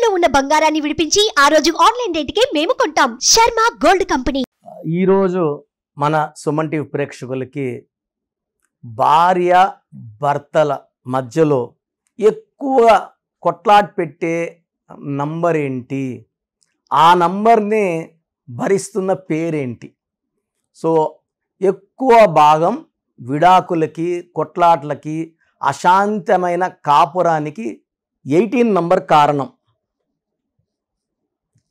తాకట్టులో ఉన్న బంగారాన్ని విడిపించి ఆ రోజు ఆన్లైన్ రేటుకే మేము కొంటాం. Sharma gold company. ఈరోజు మన సుమన్ టీవీ ప్రేక్షకులకి భార్య భర్తల మధ్యలో ఎక్కువ కొట్లాట పెట్టే నంబర్ ఏంటి, ఆ నంబర్ని భరిస్తున్న పేరేంటి? సో ఎక్కువ భాగం విడాకులకి, కొట్లాట్లకి, అశాంతమైన కాపురానికి 18 నంబర్ కారణం.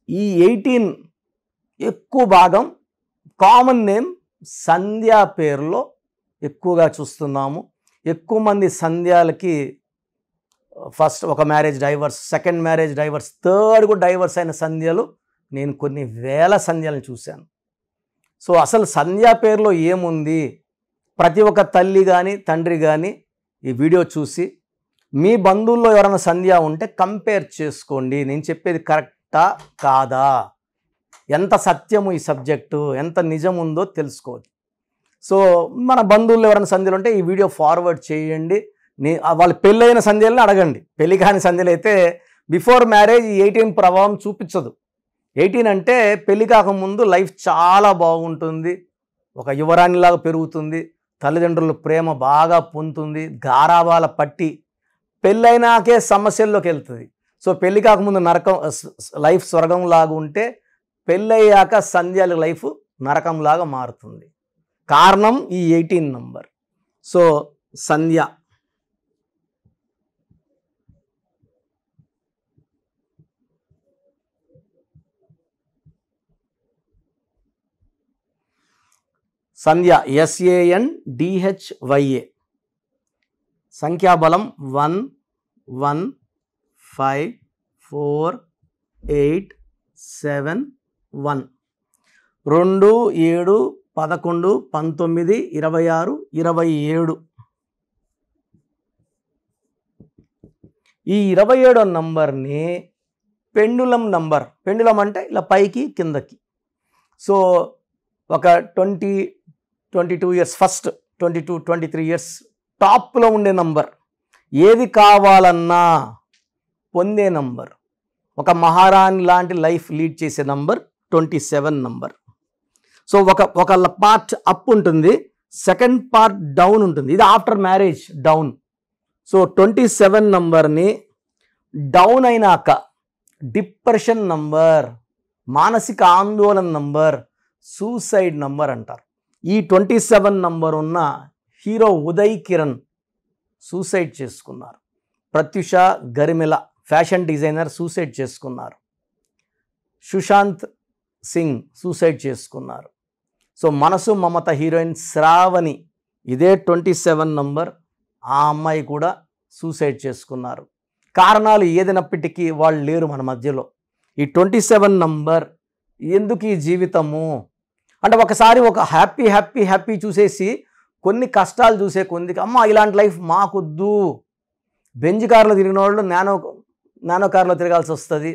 ఈ 18 ఎక్కువ భాగం కామన్ నేమ్ సంధ్యా పేరులో ఎక్కువగా చూస్తున్నాము. ఎక్కువ మంది సంధ్యాలకి ఫస్ట్ ఒక marriage divorce, second marriage divorce, third కూడా డైవర్స్ అయిన సంధ్యలు నేను కొన్ని వేల సంధ్యలను చూశాను. సో అసలు సంధ్యా పేరులో ఏముంది? ప్రతి ఒక్క తల్లి కానీ తండ్రి కానీ ఈ వీడియో చూసి మీ బంధువుల్లో ఎవరైనా సంధ్య ఉంటే కంపేర్ చేసుకోండి. నేను చెప్పేది కరెక్టా కాదా, ఎంత సత్యము ఈ సబ్జెక్టు, ఎంత నిజం ఉందో తెలుసుకోవచ్చు. సో మన బంధువుల్లో ఎవరైనా సంధ్యలు ఉంటే ఈ వీడియో ఫార్వర్డ్ చేయండి. వాళ్ళు పెళ్ళైన సంధ్యలను అడగండి. పెళ్లి కాని సంధ్యలు అయితే బిఫోర్ మ్యారేజ్ 18 ప్రభావం చూపించదు. 18 అంటే పెళ్లి కాకముందు లైఫ్ చాలా బాగుంటుంది, ఒక యువరాణిలాగా పెరుగుతుంది, తల్లిదండ్రుల ప్రేమ బాగా పొందుతుంది, గారాబాల పట్టి పెళ్ళైనాకే సమస్యల్లోకి వెళ్తుంది. సో పెళ్లి కాకముందు నరకం లైఫ్ స్వర్గంలాగా ఉంటే పెళ్ళయ్యాక సంధ్యాల లైఫ్ నరకంలాగా మారుతుంది. కారణం ఈ 18 నంబర్. సో సంధ్య సంధ్య SANDHYA, సంఖ్యాబలం 1 1 5 4 8 7 1, 2 7 11 19 26 27. ఈ 27వ నంబర్ని పెండులం నంబర్. పెండులం అంటే ఇలా పైకి కిందకి. సో ఒక 22 ఇయర్స్, ఫస్ట్ 22 23 ఇయర్స్ టాప్లో ఉండే నంబర్, ఏది కావాలన్నా పొందే నంబర్, ఒక మహారాణి లాంటి లైఫ్ లీడ్ చేసే నంబర్ 27 నంబర్. సో ఒక పార్ట్ అప్ ఉంటుంది, సెకండ్ పార్ట్ డౌన్ ఉంటుంది. ఇది ఆఫ్టర్ మ్యారేజ్ డౌన్. సో 27 నంబర్ని డౌన్ అయినాక డిప్రెషన్ నంబర్, మానసిక ఆందోళన నంబర్, సూసైడ్ నంబర్ అంటారు. ఈ 27 నంబర్ ఉన్న హీరో ఉదయ్ కిరణ్ సూసైడ్ చేసుకున్నారు. Pratyusha Garimella fashion designer suicide చేసుకున్నారు. సుశాంత్ సింగ్ సూసైడ్ చేసుకున్నారు. సో మనసు మమత హీరోయిన్ శ్రావణి, ఇదే 27 నంబర్, ఆ అమ్మాయి కూడా సూసైడ్ చేసుకున్నారు. కారణాలు ఏదైనప్పటికీ వాళ్ళు లేరు మన మధ్యలో. ఈ 27 నంబర్ ఎందుకు ఈ జీవితము అంటే ఒకసారి ఒక హ్యాపీ హ్యాపీ హ్యాపీ చూసేసి కొన్ని కష్టాలు చూసే కొందికి అమ్మ ఇలాంటి లైఫ్ మాకొద్దు. బెంజ్ కార్లో తిరిగిన వాళ్ళు నానో కార్లో తిరగాల్సి వస్తుంది,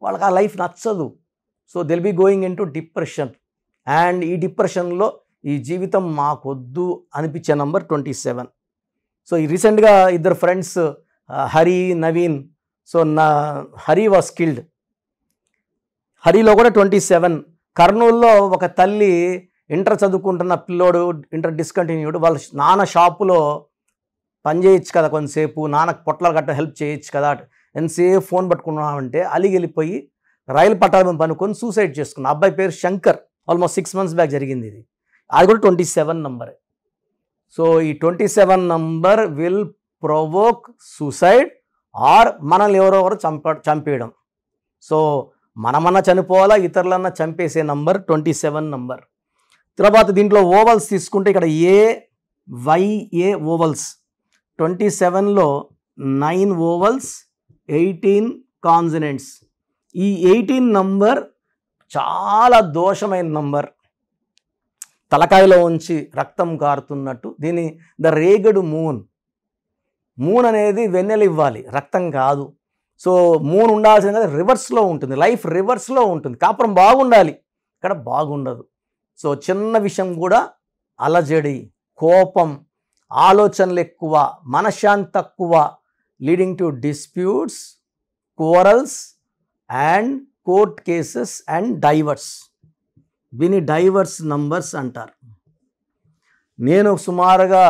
వాళ్ళకి ఆ లైఫ్ నచ్చదు. So they'll be going into depression. And ఈ డిప్రెషన్లో ఈ జీవితం మాకొద్దు అనిపించే నంబర్ 27. సో ఈ రీసెంట్గా ఇద్దరు friends Hari, Naveen. So Hari was killed. హరిలో కూడా 27. కర్నూలులో ఒక తల్లి ఇంటర్ చదువుకుంటున్న పిల్లోడు, ఇంటర్ డిస్కంటిన్యూడ్, వాళ్ళ నాన్న షాపులో పని చేయొచ్చు కదా కొంతసేపు, నాన్నకు పొట్లాలు గట్ట హెల్ప్ చేయొచ్చు కదా, ఎంతసేపు ఫోన్ పట్టుకున్నామంటే అలిగి వెళ్ళిపోయి రైలు పట్టాల పనుకొని సూసైడ్ చేసుకున్న అబ్బాయి పేరు శంకర్. ఆల్మోస్ట్ 6 months బ్యాక్ జరిగింది ఇది. అది కూడా 27 నంబరే. సో ఈ 27 number will provoke suicide or మనల్ని ఎవరెవరు చంపేయడం. సో మనమన్నా చనిపోవాలా, ఇతరులన్నా చంపేసే నంబర్ 27 నంబర్. తర్వాత దీంట్లో ఓవల్స్ తీసుకుంటే ఇక్కడ AYA ఓవల్స్, 27లో 9 ఓవల్స్, 18 కాన్సనెంట్స్. ఈ 18 నంబర్ చాలా దోషమైన నంబర్. తలకాయలో ఉంచి రక్తం కారుతున్నట్టు. దీని ద రేగడు మూన్. మూన్ అనేది వెన్నెల ఇవ్వాలి, రక్తం కాదు. సో మూన్ ఉండాల్సింది రివర్స్లో ఉంటుంది, లైఫ్ రివర్స్లో ఉంటుంది. కాపురం బాగుండాలి, ఇక్కడ బాగుండదు. సో చిన్న విషయం కూడా అలజడి, కోపం, ఆలోచనలు ఎక్కువ, మనశ్శాంతి తక్కువ, leading to disputes, quarrels and court cases and divorce. దీని డైవర్స్ నంబర్స్ అంటారు. నేను సుమారుగా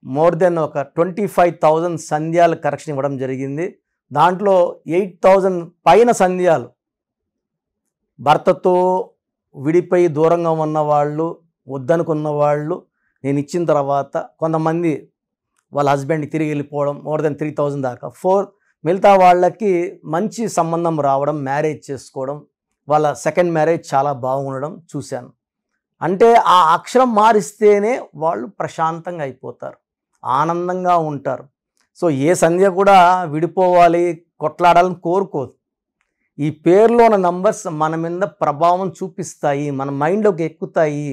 మోర్ దెన్ ఒక 25,000 సంధ్యాల కరెక్షన్ ఇవ్వడం జరిగింది. దాంట్లో 8,000 పైన సంధ్యాలు భర్తతో విడిపోయి దూరంగా ఉన్నవాళ్ళు, వద్దనుకున్న వాళ్ళు నేను ఇచ్చిన తర్వాత కొంతమంది వాళ్ళ హస్బెండ్కి తిరిగి వెళ్ళిపోవడం, మోర్ దెన్ 3,000 దాకా. మిగతా వాళ్ళకి మంచి సంబంధం రావడం, మ్యారేజ్ చేసుకోవడం, వాళ్ళ సెకండ్ మ్యారేజ్ చాలా బాగుండడం చూశాను. అంటే ఆ అక్షరం మారిస్తేనే వాళ్ళు ప్రశాంతంగా అయిపోతారు, ఆనందంగా ఉంటారు. సో ఏ సంధ్య కూడా విడిపోవాలి, కొట్లాడాలని కోరుకోదు. ఈ పేరులో ఉన్న నంబర్స్ మన మీద ప్రభావం చూపిస్తాయి, మన మైండ్లోకి ఎక్కుతాయి,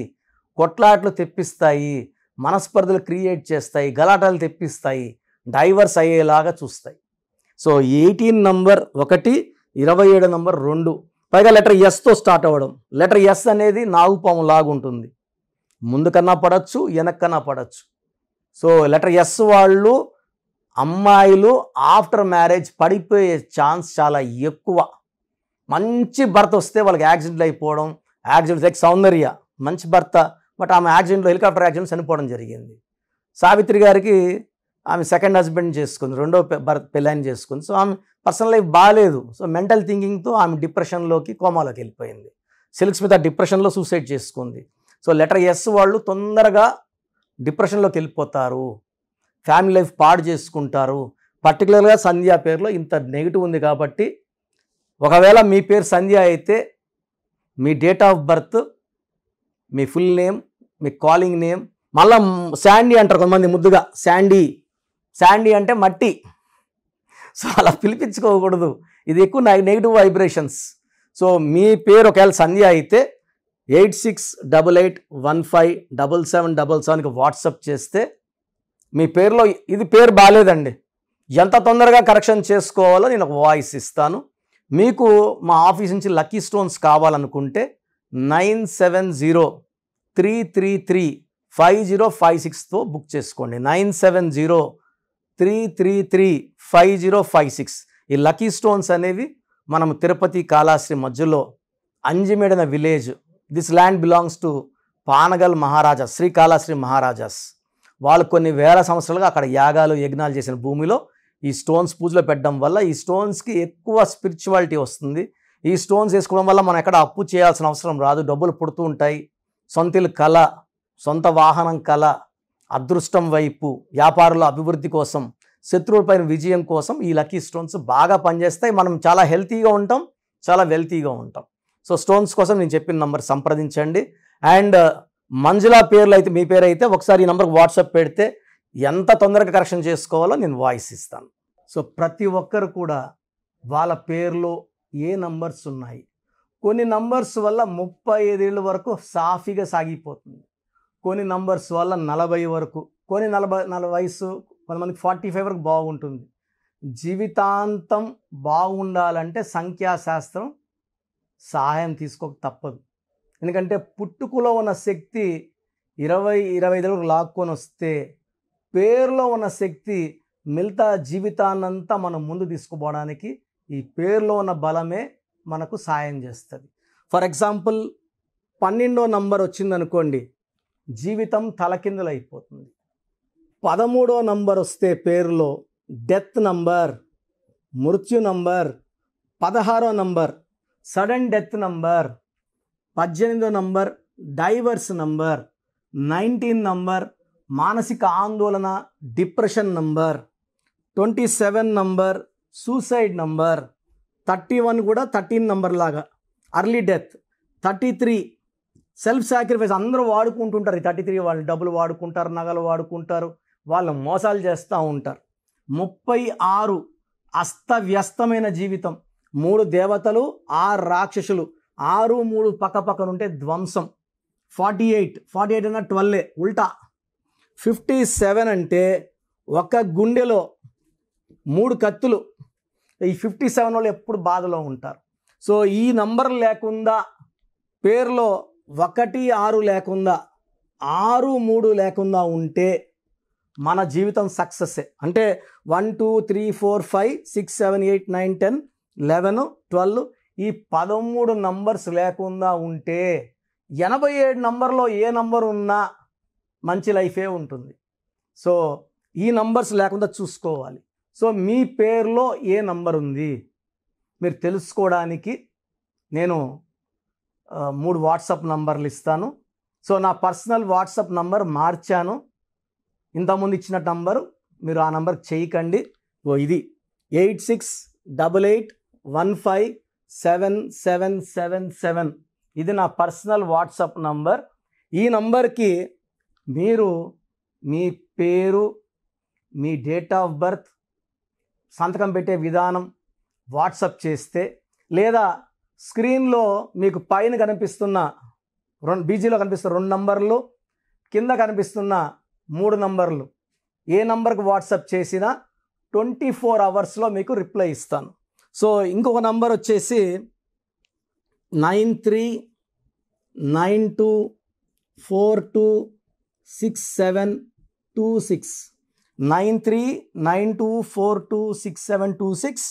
కొట్లాట్లు తెప్పిస్తాయి, మనస్పర్ధలు క్రియేట్ చేస్తాయి, గలాటాలు తెప్పిస్తాయి, డైవర్స్ అయ్యేలాగా చూస్తాయి. సో 18 నంబర్ 1, 27 నంబర్ 2, పైగా లెటర్ ఎస్తో స్టార్ట్ అవ్వడం. లెటర్ ఎస్ అనేది నాగుపాము లాగా ఉంటుంది, ముందుకన్నా పడవచ్చు, వెనక్కన్నా పడవచ్చు. సో లెటర్ ఎస్ వాళ్ళు అమ్మాయిలు ఆఫ్టర్ మ్యారేజ్ పడిపోయే ఛాన్స్ చాలా ఎక్కువ. మంచి భర్త వస్తే వాళ్ళకి యాక్సిడెంట్లు అయిపోవడం, యాక్సిడెంట్స్ లైక్ సౌందర్య మంచి భర్త, బట్ ఆమె యాక్సిడెంట్లో హెలికాప్టర్ యాక్సిడెంట్ చనిపోవడం జరిగింది. సావిత్రి గారికి ఆమె సెకండ్ హస్బెండ్ చేసుకుంది, రెండో పెళ్ళాన్ని చేసుకుంది. సో ఆమె పర్సనల్ లైఫ్ బాగాలేదు. సో మెంటల్ థింకింగ్తో ఆమె డిప్రెషన్లోకి, కోమాలోకి వెళ్ళిపోయింది. సిల్క్ స్మిత డిప్రెషన్లో సూసైడ్ చేసుకుంది. సో లెటర్ ఎస్ వాళ్ళు తొందరగా డిప్రెషన్లోకి వెళ్ళిపోతారు, ఫ్యామిలీ లైఫ్ పాడు చేసుకుంటారు. పర్టికులర్గా సంధ్య పేరులో ఇంత నెగిటివ్ ఉంది కాబట్టి, ఒకవేళ మీ పేరు సంధ్య అయితే మీ డేట్ ఆఫ్ బర్త్, మీ ఫుల్ నేమ్, మీ కాలింగ్ నేమ్, మళ్ళీ శాండీ అంటారు కొంతమంది ముద్దుగా, శాండీ అంటే మట్టి. సో అలా పిలిపించుకోకూడదు, ఇది ఎక్కువ నెగిటివ్ వైబ్రేషన్స్. సో మీ పేరు ఒకవేళ సంధ్య అయితే 8688157777కి వాట్సాప్ చేస్తే మీ పేరులో ఇది పేరు బాగాలేదండి, ఎంత తొందరగా కరెక్షన్ చేసుకోవాలో నేను ఒక వాయిస్ ఇస్తాను. మీకు మా ఆఫీస్ నుంచి లక్కీ స్టోన్స్ కావాలనుకుంటే 9703335056తో బుక్ చేసుకోండి. 9703335056. ఈ లక్కీ స్టోన్స్ అనేవి మనం తిరుపతి కాళాశ్రీ మధ్యలో అంజిమేడన village, this land belongs to Panagal Maharaja, Shri Kalashri Maharajas. వాళ్ళు కొన్ని వేల సంవత్సరాలుగా అక్కడ యాగాలు యజ్ఞాలు చేసిన భూమిలో ఈ స్టోన్స్ పూజలో పెట్టడం వల్ల ఈ స్టోన్స్కి ఎక్కువ స్పిరిచువాలిటీ వస్తుంది. ఈ స్టోన్స్ వేసుకోవడం వల్ల మనం ఎక్కడ అప్పు చేయాల్సిన అవసరం రాదు, డబ్బులు పుడుతూ ఉంటాయి. సొంత ఇల్లు కళ, సొంత వాహనం కళ, అదృష్టం వైపు, వ్యాపారుల అభివృద్ధి కోసం, శత్రువులపైన విజయం కోసం ఈ లక్కీ స్టోన్స్ బాగా పనిచేస్తాయి. మనం చాలా హెల్తీగా ఉంటాం, చాలా వెల్తీగా ఉంటాం. సో స్టోన్స్ కోసం నేను చెప్పిన నంబర్ సంప్రదించండి. అండ్ మంజుల పేర్లు అయితే, మీ పేరు అయితే ఒకసారి ఈ నంబర్కి వాట్సాప్ పెడితే ఎంత తొందరగా కరెక్షన్ చేసుకోవాలో నేను వాయిస్ ఇస్తాను. సో ప్రతి ఒక్కరు కూడా వాళ్ళ పేర్లో ఏ నంబర్స్ ఉన్నాయి, కొన్ని నంబర్స్ వల్ల 35 ఏళ్ళ వరకు సాఫీగా సాగిపోతుంది, కొన్ని నంబర్స్ వల్ల 40 వరకు, కొన్ని 40 వయసు, కొంతమందికి 45 వరకు బాగుంటుంది. జీవితాంతం బాగుండాలంటే సంఖ్యాశాస్త్రం సహాయం తీసుకోక తప్పదు. ఎందుకంటే పుట్టుకలో ఉన్న శక్తి 20-25 వరకు లాక్కొని వస్తే, పేరులో ఉన్న శక్తి మిగతా జీవితాన్నంతా మనం ముందు తీసుకుపోవడానికి ఈ పేరులో ఉన్న బలమే మనకు సాయం చేస్తుంది. ఫర్ ఎగ్జాంపుల్ 12వ నంబర్ వచ్చిందనుకోండి, జీవితం తలకిందులు అయిపోతుంది. 13వ నంబర్ వస్తే పేరులో డెత్ నంబర్, మృత్యు నంబర్. 16వ నంబర్ సడన్ డెత్ నంబర్. 18వ నంబర్ డైవర్స్ నంబర్. 19 నంబర్ మానసిక ఆందోళన, depression number. 27 number suicide number. 31 కూడా 13 నంబర్ లాగా అర్లీ డెత్. 33 self sacrifice. అందరూ వాడుకుంటుంటారు ఈ 33 వాళ్ళు, డబ్బులు వాడుకుంటారు, నగలు వాడుకుంటారు, వాళ్ళు మోసాలు చేస్తూ ఉంటారు. 36 అస్తవ్యస్తమైన జీవితం. 3 దేవతలు, 6 రాక్షసులు, 6, 3 పక్కపక్కనుంటే ధ్వంసం. 48 అన్న 12 ఉల్టా. 57 అంటే ఒక గుండెలో 3 కత్తులు. ఈ 57 వాళ్ళు ఎప్పుడు బాధలో ఉంటారు. సో ఈ నంబర్ లేకుండా, పేరులో 1, 6 లేకుండా, 6, 3 లేకుండా ఉంటే మన జీవితం సక్సెస్సే. అంటే 1, 2, 3, 4, 5, 6, 7, 8, 9, 10 11, 12 ఈ 13 నంబర్స్ లేకుండా ఉంటే 87 నంబర్లో ఏ నంబర్ ఉన్నా మంచి లైఫే ఉంటుంది. సో ఈ నంబర్స్ లేకుండా చూసుకోవాలి. సో మీ పేరులో ఏ నంబర్ ఉంది మీరు తెలుసుకోవడానికి నేను 3 వాట్సాప్ నంబర్లు ఇస్తాను. సో నా పర్సనల్ వాట్సాప్ నంబర్ మార్చాను. ఇంతకుముందు ఇచ్చిన నంబరు మీరు ఆ నంబర్కి చేయకండి. ఇది 8688157777. ఇది నా పర్సనల్ వాట్సాప్ నంబర్. ఈ నంబర్కి మీరు మీ పేరు, మీ డేట్ ఆఫ్ బర్త్, సంతకం పెట్టే విధానం వాట్సాప్ చేస్తే, లేదా స్క్రీన్లో మీకు పైన కనిపిస్తున్న బీజీలో కనిపిస్తున్న 2 నంబర్లు, కింద కనిపిస్తున్న 3 నంబర్లు ఏ నంబర్కి వాట్సాప్ చేసినా 24 అవర్స్లో మీకు రిప్లై ఇస్తాను. సో ఇంకొక నంబర్ వచ్చేసి 9392426726 9392426726.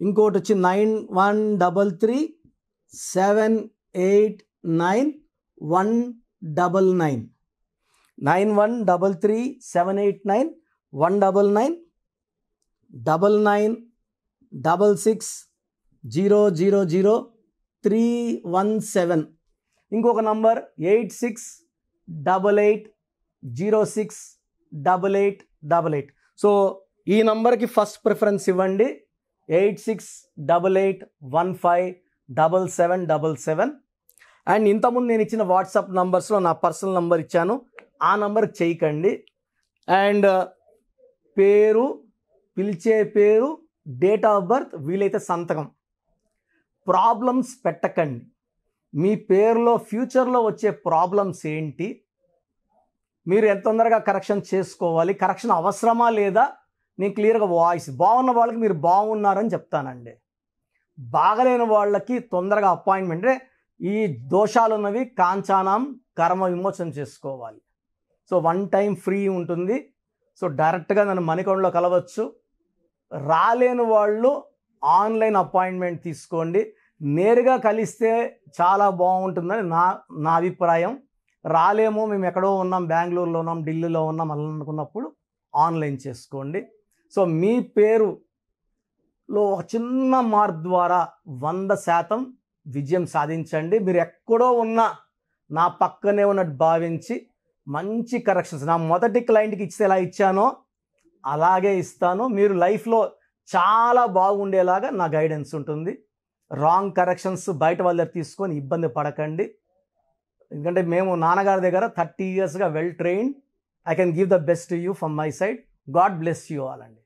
ఇంకోటి వచ్చి 9133789199 9133789199 9966000317. ఇంకొక నంబర్ 8688068888. సో ఈ నంబర్కి ఫస్ట్ ప్రిఫరెన్స్ ఇవ్వండి. 8688157777. అండ్ ఇంతకుముందు నేను ఇచ్చిన వాట్సాప్ నంబర్స్లో నా పర్సనల్ నంబర్ ఇచ్చాను, ఆ నంబర్కి చేయకండి. అండ్ పేరు, పిలిచే పేరు, డేట్ ఆఫ్ బర్త్, వీలైతే సంతకం. ప్రాబ్లమ్స్ పెట్టకండి. మీ పేరులో ఫ్యూచర్లో వచ్చే ప్రాబ్లమ్స్ ఏంటి, మీరు ఎంత తొందరగా కరెక్షన్ చేసుకోవాలి, కరెక్షన్ అవసరమా లేదా, నేను క్లియర్గా వాయిస్ బాగున్న వాళ్ళకి మీరు బాగున్నారని చెప్తానండి. బాగలేని వాళ్ళకి తొందరగా అపాయింట్మెంట్, ఈ దోషాలు ఉన్నవి కాంచానం కర్మ విమోచన చేసుకోవాలి. సో 1 టైం ఫ్రీ ఉంటుంది. సో డైరెక్ట్గా నన్ను మణికొండలో కలవచ్చు. రాలేని వాళ్ళు ఆన్లైన్ అపాయింట్మెంట్ తీసుకోండి. నేరుగా కలిస్తే చాలా బాగుంటుందని నా అభిప్రాయం. రాలేమో, మేము ఎక్కడో ఉన్నాం, బెంగళూరులో ఉన్నాం, ఢిల్లీలో ఉన్నాం అలా అనుకున్నప్పుడు ఆన్లైన్ చేసుకోండి. సో మీ పేరులో ఒక చిన్న మార్పు ద్వారా 100% విజయం సాధించండి. మీరు ఎక్కడో ఉన్నా నా పక్కనే ఉన్నట్టు భావించి మంచి కరెక్షన్స్ నా మొదటి క్లయింట్కి ఇస్తే ఎలా ఇచ్చానో అలాగే ఇస్తాను. మీరు లైఫ్లో చాలా బాగుండేలాగా నా గైడెన్స్ ఉంటుంది. రాంగ్ కరెక్షన్స్ బయట వాళ్ళ దగ్గర తీసుకొని ఇబ్బంది పడకండి. ఎందుకంటే మేము నాన్నగారి దగ్గర 30 yearsగా well trained. I can give the best to you from my side. God bless you all అండి.